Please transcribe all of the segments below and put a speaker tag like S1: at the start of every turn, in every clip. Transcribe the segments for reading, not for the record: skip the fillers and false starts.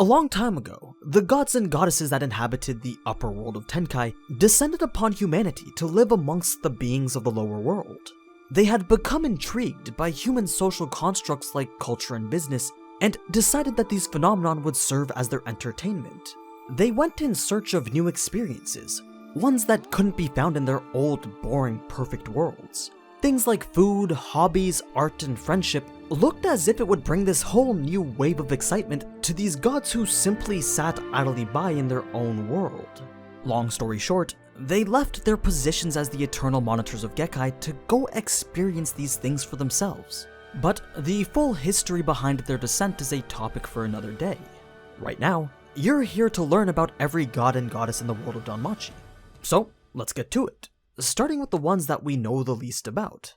S1: A long time ago, the gods and goddesses that inhabited the upper world of Tenkai descended upon humanity to live amongst the beings of the lower world. They had become intrigued by human social constructs like culture and business, and decided that these phenomena would serve as their entertainment. They went in search of new experiences, ones that couldn't be found in their old, boring, perfect worlds. Things like food, hobbies, art, and friendship looked as if it would bring this whole new wave of excitement to these gods who simply sat idly by in their own world. Long story short, they left their positions as the eternal monitors of Gekai to go experience these things for themselves. But the full history behind their descent is a topic for another day. Right now, you're here to learn about every god and goddess in the world of DanMachi. So, let's get to it, starting with the ones that we know the least about.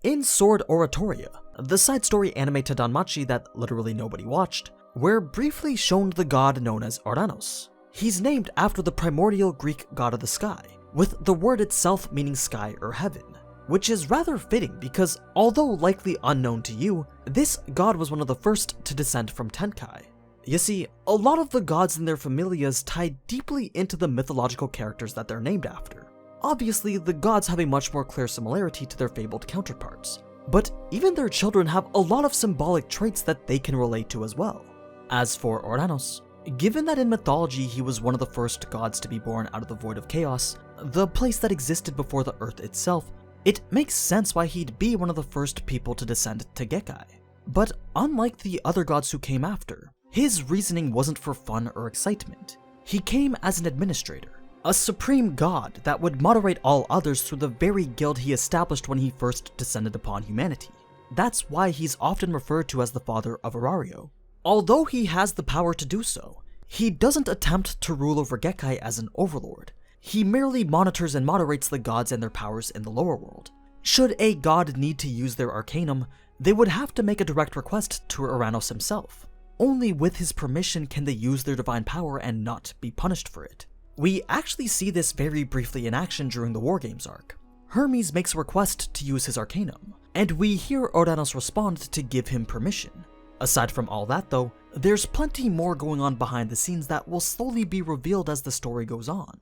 S1: In Sword Oratoria, the side story anime to DanMachi that literally nobody watched, we're briefly shown the god known as Uranos. He's named after the primordial Greek god of the sky, with the word itself meaning sky or heaven, which is rather fitting because, although likely unknown to you, this god was one of the first to descend from Tenkai. You see, a lot of the gods and their familias tie deeply into the mythological characters that they're named after. Obviously, the gods have a much more clear similarity to their fabled counterparts, but even their children have a lot of symbolic traits that they can relate to as well. As for Uranos, given that in mythology he was one of the first gods to be born out of the void of chaos, the place that existed before the earth itself, it makes sense why he'd be one of the first people to descend to Gekai. But unlike the other gods who came after, his reasoning wasn't for fun or excitement. He came as an administrator, a supreme god that would moderate all others through the very guild he established when he first descended upon humanity. That's why he's often referred to as the father of Arario. Although he has the power to do so, he doesn't attempt to rule over Gekai as an overlord. He merely monitors and moderates the gods and their powers in the lower world. Should a god need to use their arcanum, they would have to make a direct request to Uranos himself. Only with his permission can they use their divine power and not be punished for it. We actually see this very briefly in action during the War Games arc. Hermes makes a request to use his arcanum, and we hear Uranos respond to give him permission. Aside from all that though, there's plenty more going on behind the scenes that will slowly be revealed as the story goes on.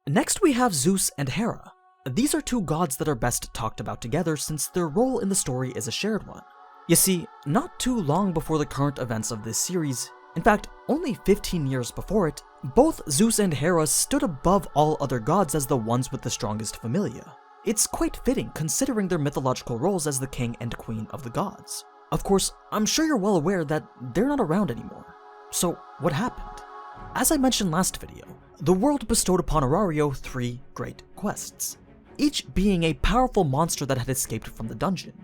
S1: Next we have Zeus and Hera. These are two gods that are best talked about together since their role in the story is a shared one. You see, not too long before the current events of this series, in fact only 15 years before it, both Zeus and Hera stood above all other gods as the ones with the strongest familia. It's quite fitting considering their mythological roles as the king and queen of the gods. Of course, I'm sure you're well aware that they're not around anymore. So what happened? As I mentioned last video, the world bestowed upon Arario 3 great quests, each being a powerful monster that had escaped from the dungeon.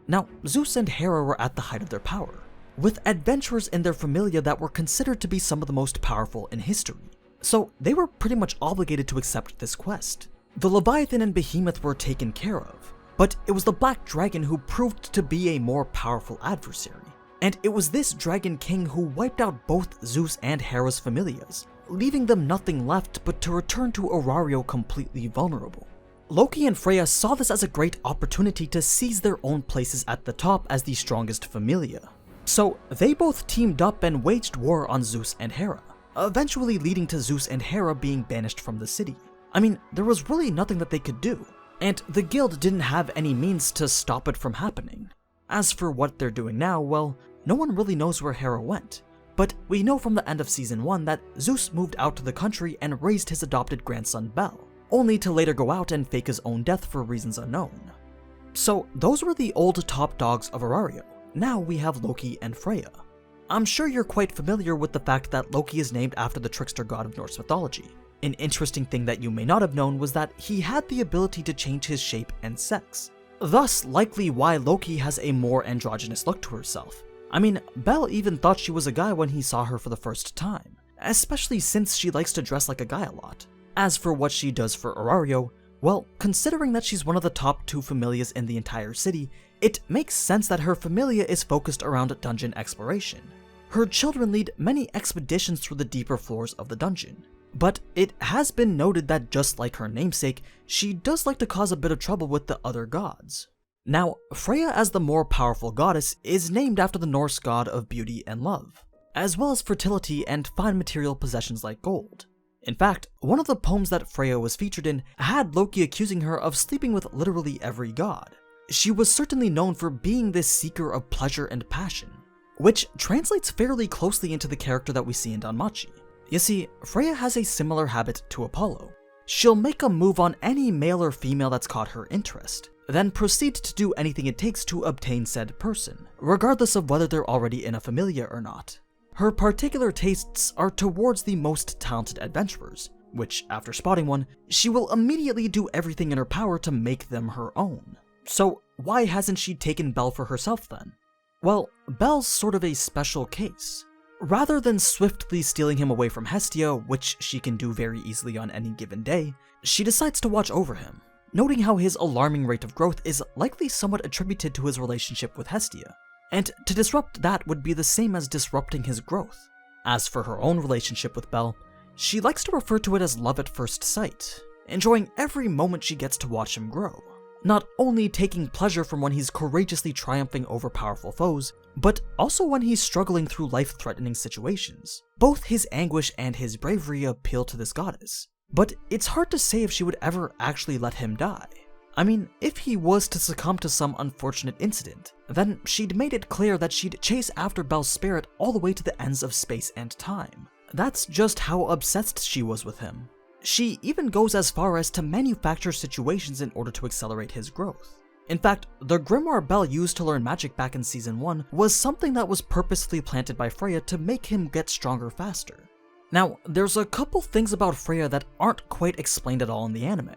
S1: Now, Zeus and Hera were at the height of their power, with adventurers in their familia that were considered to be some of the most powerful in history, so they were pretty much obligated to accept this quest. The Leviathan and Behemoth were taken care of, but it was the Black Dragon who proved to be a more powerful adversary, and it was this Dragon King who wiped out both Zeus and Hera's familias, leaving them nothing left but to return to Arario completely vulnerable. Loki and Freya saw this as a great opportunity to seize their own places at the top as the strongest familia. So they both teamed up and waged war on Zeus and Hera, eventually leading to Zeus and Hera being banished from the city. I mean, there was really nothing that they could do, and the guild didn't have any means to stop it from happening. As for what they're doing now, well, no one really knows where Hera went, but we know from the end of Season 1 that Zeus moved out to the country and raised his adopted grandson Bel, only to later go out and fake his own death for reasons unknown. So those were the old top dogs of Arario. Now we have Loki and Freya. I'm sure you're quite familiar with the fact that Loki is named after the trickster god of Norse mythology. An interesting thing that you may not have known was that he had the ability to change his shape and sex, thus likely why Loki has a more androgynous look to herself. I mean, Bel even thought she was a guy when he saw her for the first time, especially since she likes to dress like a guy a lot. As for what she does for Arario, well, considering that she's one of the top 2 familias in the entire city, it makes sense that her familia is focused around dungeon exploration. Her children lead many expeditions through the deeper floors of the dungeon, but it has been noted that just like her namesake, she does like to cause a bit of trouble with the other gods. Now, Freya as the more powerful goddess is named after the Norse god of beauty and love. as well as fertility and fine material possessions like gold. In fact, one of the poems that Freya was featured in had Loki accusing her of sleeping with literally every god. She was certainly known for being this seeker of pleasure and passion, which translates fairly closely into the character that we see in DanMachi. You see, Freya has a similar habit to Apollo. She'll make a move on any male or female that's caught her interest, then proceed to do anything it takes to obtain said person, regardless of whether they're already in a familia or not. Her particular tastes are towards the most talented adventurers, which, after spotting one, she will immediately do everything in her power to make them her own. So why hasn't she taken Bel for herself then? Well, Bel's sort of a special case. Rather than swiftly stealing him away from Hestia, which she can do very easily on any given day, she decides to watch over him, noting how his alarming rate of growth is likely somewhat attributed to his relationship with Hestia, and to disrupt that would be the same as disrupting his growth. As for her own relationship with Bel, she likes to refer to it as love at first sight, enjoying every moment she gets to watch him grow. Not only taking pleasure from when he's courageously triumphing over powerful foes, but also when he's struggling through life-threatening situations. Both his anguish and his bravery appeal to this goddess, but it's hard to say if she would ever actually let him die. I mean, if he was to succumb to some unfortunate incident, then she'd made it clear that she'd chase after Bel's spirit all the way to the ends of space and time. That's just how obsessed she was with him. She even goes as far as to manufacture situations in order to accelerate his growth. In fact, the grimoire Bel used to learn magic back in Season 1 was something that was purposefully planted by Freya to make him get stronger faster. Now, there's a couple things about Freya that aren't quite explained at all in the anime,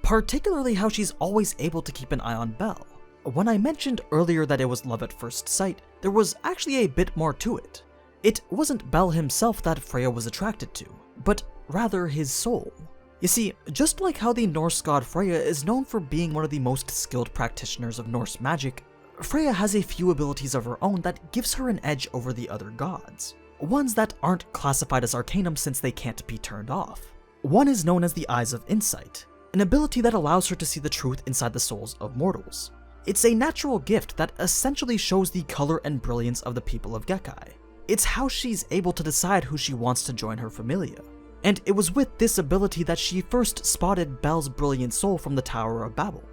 S1: particularly how she's always able to keep an eye on Bel. When I mentioned earlier that it was love at first sight, there was actually a bit more to it. It wasn't Bel himself that Freya was attracted to, but rather his soul. You see, just like how the Norse god Freya is known for being one of the most skilled practitioners of Norse magic, Freya has a few abilities of her own that gives her an edge over the other gods. Ones that aren't classified as arcanum since they can't be turned off. One is known as the Eyes of Insight, an ability that allows her to see the truth inside the souls of mortals. It's a natural gift that essentially shows the color and brilliance of the people of Gekai. It's how she's able to decide who she wants to join her familia. And it was with this ability that she first spotted Bel's brilliant soul from the Tower of Babel.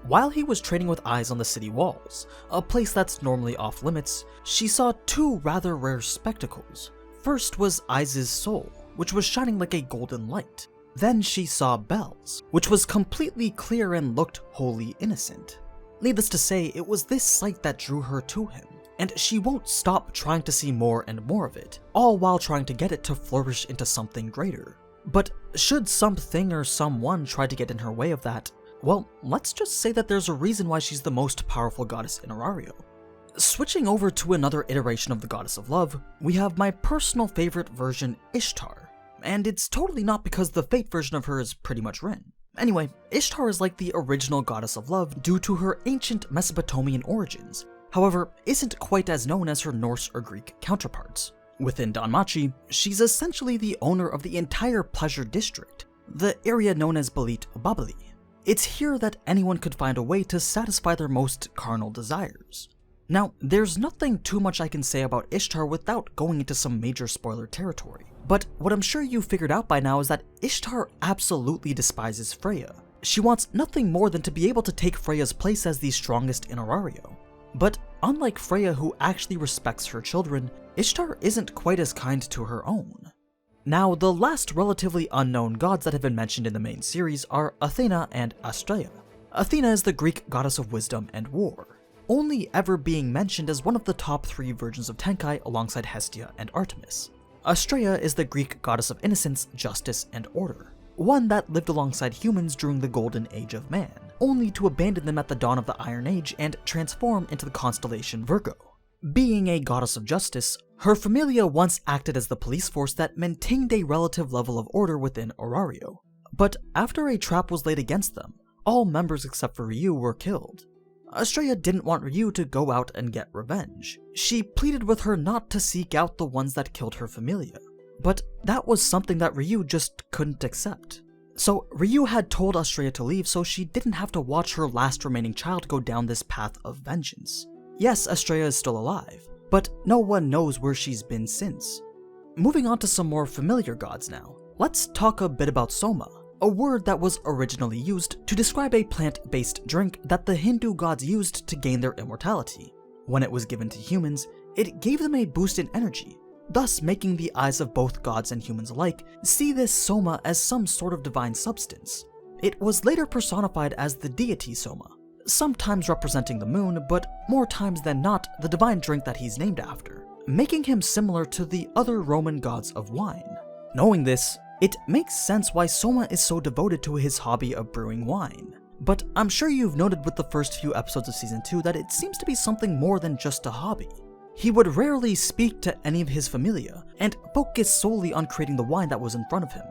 S1: While he was training with eyes on the city walls, a place that's normally off limits, she saw two rather rare spectacles. First was Eyes' soul, which was shining like a golden light. Then she saw Bel's, which was completely clear and looked wholly innocent. Needless to say, it was this sight that drew her to him, and she won't stop trying to see more and more of it, all while trying to get it to flourish into something greater. But should something or someone try to get in her way of that, well, let's just say that there's a reason why she's the most powerful goddess in Arario. Switching over to another iteration of the goddess of love, we have my personal favorite version, Ishtar. And it's totally not because the Fate version of her is pretty much Rin. Anyway, Ishtar is like the original goddess of love due to her ancient Mesopotamian origins, however, isn't quite as known as her Norse or Greek counterparts. Within DanMachi, she's essentially the owner of the entire Pleasure District, the area known as Balit Babali. It's here that anyone could find a way to satisfy their most carnal desires. Now, there's nothing too much I can say about Ishtar without going into some major spoiler territory, but what I'm sure you figured out by now is that Ishtar absolutely despises Freya. She wants nothing more than to be able to take Freya's place as the strongest in Arario. But unlike Freya, who actually respects her children, Ishtar isn't quite as kind to her own. Now, the last relatively unknown gods that have been mentioned in the main series are Athena and Astrea. Athena is the Greek goddess of wisdom and war, only ever being mentioned as one of the top 3 virgins of Tenkai alongside Hestia and Artemis. Astrea is the Greek goddess of innocence, justice, and order, one that lived alongside humans during the golden age of man, only to abandon them at the dawn of the Iron Age and transform into the constellation Virgo. Being a goddess of justice, her familia once acted as the police force that maintained a relative level of order within Arario. But after a trap was laid against them, all members except for Ryu were killed. Astrea didn't want Ryu to go out and get revenge. She pleaded with her not to seek out the ones that killed her familia. But that was something that Ryu just couldn't accept. So Ryu had told Astrea to leave so she didn't have to watch her last remaining child go down this path of vengeance. Yes, Astrea is still alive, but no one knows where she's been since. Moving on to some more familiar gods now, let's talk a bit about Soma, a word that was originally used to describe a plant-based drink that the Hindu gods used to gain their immortality. When it was given to humans, it gave them a boost in energy, thus making the eyes of both gods and humans alike see this Soma as some sort of divine substance. It was later personified as the deity Soma, sometimes representing the moon, but more times than not the divine drink that he's named after, making him similar to the other Roman gods of wine. Knowing this, it makes sense why Soma is so devoted to his hobby of brewing wine. But I'm sure you've noted with the first few episodes of Season 2 that it seems to be something more than just a hobby. He would rarely speak to any of his familia, and focus solely on creating the wine that was in front of him.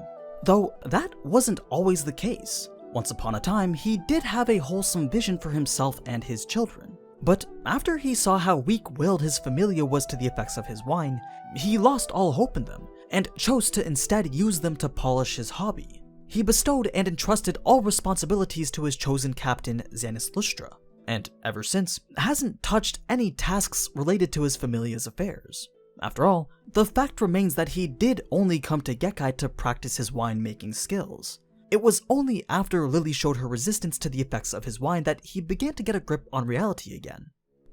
S1: Though that wasn't always the case. Once upon a time, he did have a wholesome vision for himself and his children. But after he saw how weak-willed his familia was to the effects of his wine, he lost all hope in them, and chose to instead use them to polish his hobby. He bestowed and entrusted all responsibilities to his chosen captain, Xanis Lustra, and ever since hasn't touched any tasks related to his familia's affairs. After all, the fact remains that he did only come to Gekai to practice his wine-making skills. It was only after Lily showed her resistance to the effects of his wine that he began to get a grip on reality again.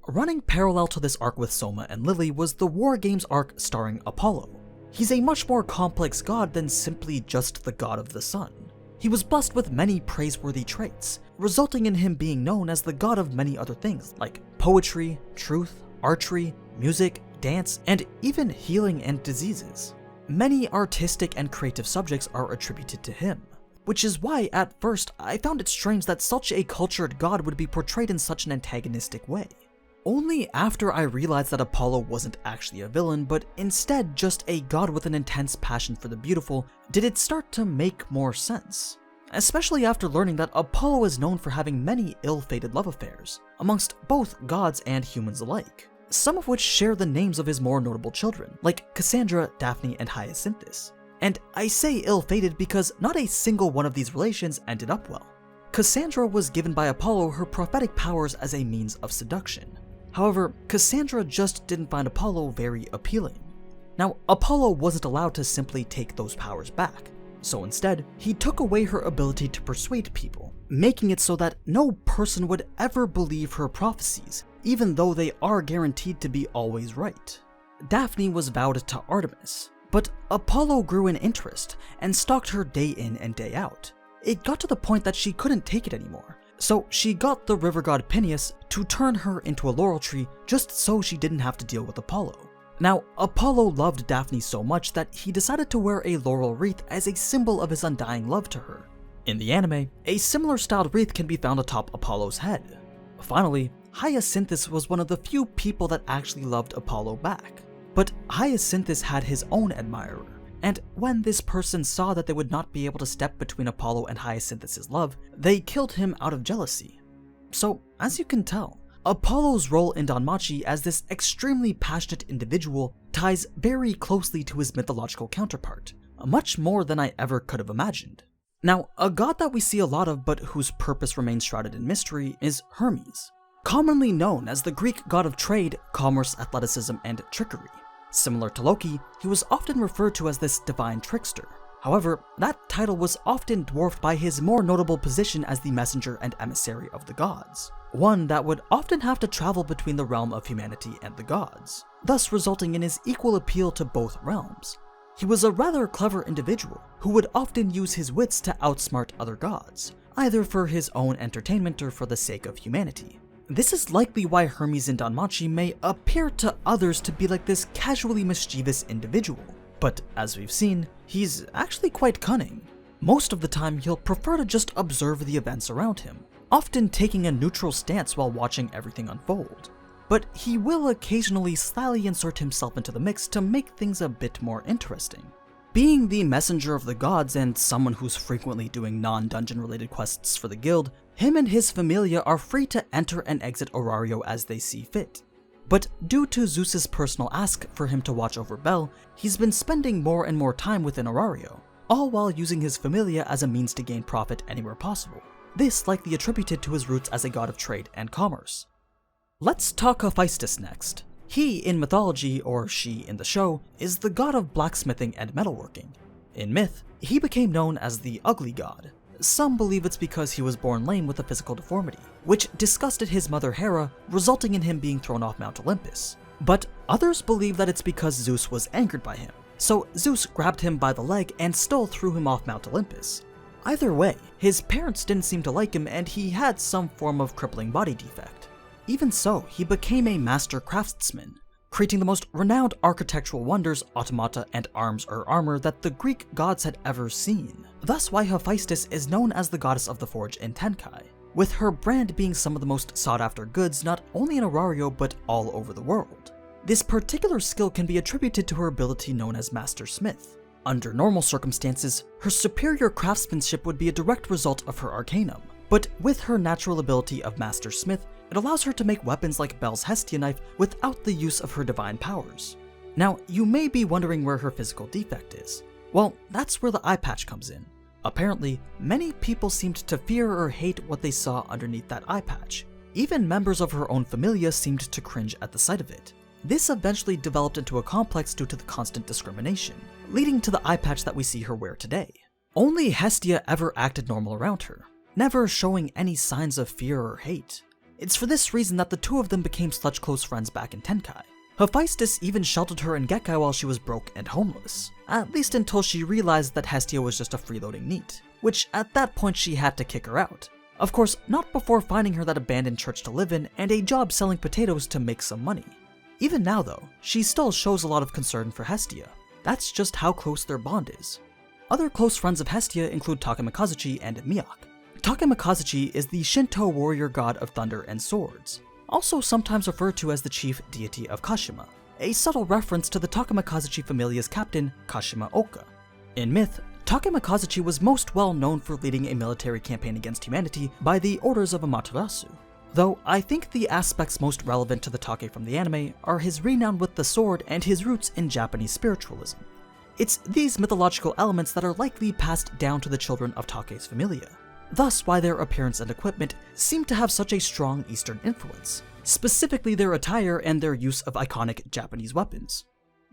S1: Running parallel to this arc with Soma and Lily was the War Games arc starring Apollo. He's a much more complex god than simply just the god of the sun. He was blessed with many praiseworthy traits, resulting in him being known as the god of many other things like poetry, truth, archery, music, dance, and even healing and diseases. Many artistic and creative subjects are attributed to him, which is why at first I found it strange that such a cultured god would be portrayed in such an antagonistic way. Only after I realized that Apollo wasn't actually a villain, but instead just a god with an intense passion for the beautiful, did it start to make more sense. Especially after learning that Apollo is known for having many ill-fated love affairs, amongst both gods and humans alike, some of which share the names of his more notable children, like Cassandra, Daphne, and Hyacinthus. And I say ill-fated because not a single one of these relations ended up well. Cassandra was given by Apollo her prophetic powers as a means of seduction. However, Cassandra just didn't find Apollo very appealing. Now, Apollo wasn't allowed to simply take those powers back, so instead, he took away her ability to persuade people, making it so that no person would ever believe her prophecies, even though they are guaranteed to be always right. Daphne was vowed to Artemis, but Apollo grew in interest and stalked her day in and day out. It got to the point that she couldn't take it anymore, so she got the river god Peneus to turn her into a laurel tree just so she didn't have to deal with Apollo. Now, Apollo loved Daphne so much that he decided to wear a laurel wreath as a symbol of his undying love to her. In the anime, a similar styled wreath can be found atop Apollo's head. Finally, Hyacinthus was one of the few people that actually loved Apollo back. But Hyacinthus had his own admirer, and when this person saw that they would not be able to step between Apollo and Hyacinthus' love, they killed him out of jealousy. So, as you can tell, Apollo's role in DanMachi as this extremely passionate individual ties very closely to his mythological counterpart, much more than I ever could have imagined. Now, a god that we see a lot of but whose purpose remains shrouded in mystery is Hermes, commonly known as the Greek god of trade, commerce, athleticism, and trickery. Similar to Loki, he was often referred to as this divine trickster. However, that title was often dwarfed by his more notable position as the messenger and emissary of the gods, one that would often have to travel between the realm of humanity and the gods, thus resulting in his equal appeal to both realms. He was a rather clever individual who would often use his wits to outsmart other gods, either for his own entertainment or for the sake of humanity. This is likely why Hermes in DanMachi may appear to others to be like this casually mischievous individual, but as we've seen, he's actually quite cunning. Most of the time, he'll prefer to just observe the events around him, often taking a neutral stance while watching everything unfold. But he will occasionally slyly insert himself into the mix to make things a bit more interesting. Being the messenger of the gods and someone who's frequently doing non-dungeon related quests for the guild, him and his familia are free to enter and exit Orario as they see fit. But due to Zeus's personal ask for him to watch over Bel, he's been spending more and more time within Orario, all while using his familia as a means to gain profit anywhere possible. This likely attributed to his roots as a god of trade and commerce. Let's talk Hephaestus next. He in mythology, or she in the show, is the god of blacksmithing and metalworking. In myth, he became known as the ugly god. Some believe it's because he was born lame with a physical deformity, which disgusted his mother Hera, resulting in him being thrown off Mount Olympus. But others believe that it's because Zeus was angered by him, so Zeus grabbed him by the leg and still threw him off Mount Olympus. Either way, his parents didn't seem to like him and he had some form of crippling body defect. Even so, he became a master craftsman, creating the most renowned architectural wonders, automata, and arms or armor that the Greek gods had ever seen. Thus why Hephaestus is known as the goddess of the forge in Tenkai, with her brand being some of the most sought after goods not only in Arario but all over the world. This particular skill can be attributed to her ability known as Master Smith. Under normal circumstances, her superior craftsmanship would be a direct result of her arcanum, but with her natural ability of Master Smith, it allows her to make weapons like Bel's Hestia knife without the use of her divine powers. Now, you may be wondering where her physical defect is. Well, that's where the eye patch comes in. Apparently, many people seemed to fear or hate what they saw underneath that eye patch. Even members of her own familia seemed to cringe at the sight of it. This eventually developed into a complex due to the constant discrimination, leading to the eye patch that we see her wear today. Only Hestia ever acted normal around her, never showing any signs of fear or hate. It's for this reason that the two of them became such close friends back in Tenkai. Hephaestus even sheltered her in Gekai while she was broke and homeless, at least until she realized that Hestia was just a freeloading NEET, which at that point she had to kick her out. Of course, not before finding her that abandoned church to live in and a job selling potatoes to make some money. Even now though, she still shows a lot of concern for Hestia. That's just how close their bond is. Other close friends of Hestia include Takemikazuchi and Meok. Takemikazuchi is the Shinto warrior god of thunder and swords, also sometimes referred to as the chief deity of Kashima, a subtle reference to the Takemikazuchi familia's captain, Kashima Oka. In myth, Takemikazuchi was most well known for leading a military campaign against humanity by the orders of Amaterasu, though I think the aspects most relevant to the Take from the anime are his renown with the sword and his roots in Japanese spiritualism. It's these mythological elements that are likely passed down to the children of Take's familia. Thus why their appearance and equipment seem to have such a strong Eastern influence, specifically their attire and their use of iconic Japanese weapons.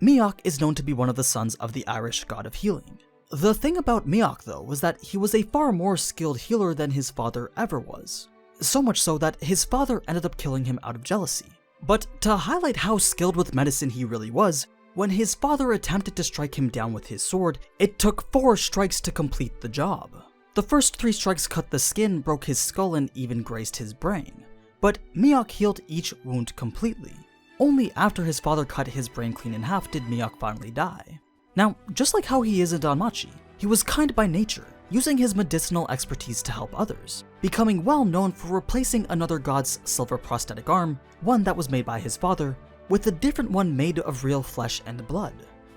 S1: Meok is known to be one of the sons of the Irish god of healing. The thing about Meok though was that he was a far more skilled healer than his father ever was, so much so that his father ended up killing him out of jealousy. But to highlight how skilled with medicine he really was, when his father attempted to strike him down with his sword, it took 4 strikes to complete the job. The first 3 strikes cut the skin, broke his skull, and even grazed his brain. But Meok healed each wound completely. Only after his father cut his brain clean in half did Meok finally die. Now, just like how he is in DanMachi, he was kind by nature, using his medicinal expertise to help others, becoming well known for replacing another god's silver prosthetic arm, one that was made by his father, with a different one made of real flesh and blood.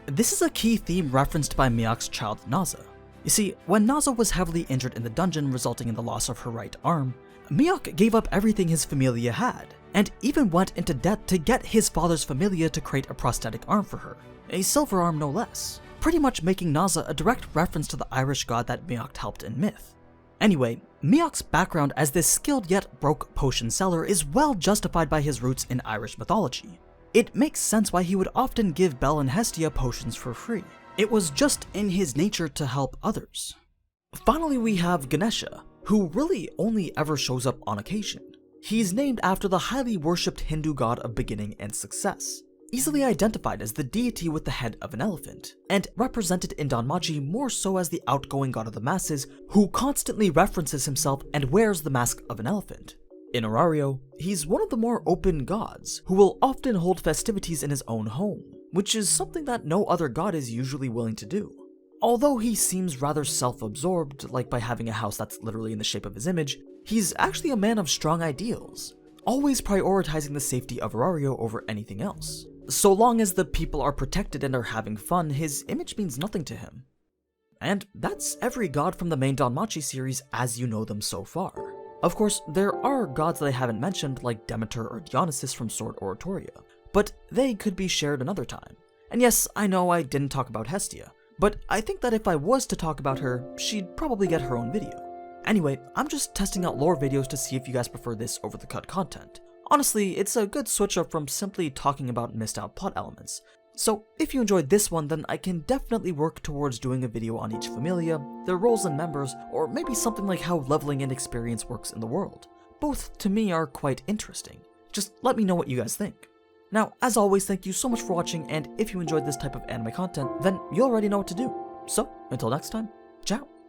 S1: This is a key theme referenced by Meok's child Naza. You see, when Naza was heavily injured in the dungeon resulting in the loss of her right arm, Meok gave up everything his familia had, and even went into debt to get his father's familia to create a prosthetic arm for her, a silver arm no less, pretty much making Naza a direct reference to the Irish god that Meok helped in myth. Anyway, Meok's background as this skilled yet broke potion seller is well justified by his roots in Irish mythology. It makes sense why he would often give Bel and Hestia potions for free. It was just in his nature to help others. Finally, we have Ganesha, who really only ever shows up on occasion. He's named after the highly worshipped Hindu god of beginning and success, easily identified as the deity with the head of an elephant, and represented in DanMachi more so as the outgoing god of the masses who constantly references himself and wears the mask of an elephant. In Arario, he's one of the more open gods, who will often hold festivities in his own home, which is something that no other god is usually willing to do. Although he seems rather self-absorbed, like by having a house that's literally in the shape of his image, he's actually a man of strong ideals, always prioritizing the safety of Arario over anything else. So long as the people are protected and are having fun, his image means nothing to him. And that's every god from the main DanMachi series as you know them so far. Of course, there are gods that I haven't mentioned, like Demeter or Dionysus from Sword Oratoria, but they could be shared another time. And yes, I know I didn't talk about Hestia, but I think that if I was to talk about her, she'd probably get her own video. Anyway, I'm just testing out lore videos to see if you guys prefer this over the cut content. Honestly, it's a good switch up from simply talking about missed out plot elements. So if you enjoyed this one, then I can definitely work towards doing a video on each familia, their roles and members, or maybe something like how leveling and experience works in the world. Both, to me, are quite interesting. Just let me know what you guys think. Now, as always, thank you so much for watching, and if you enjoyed this type of anime content, then you already know what to do. So, until next time, ciao!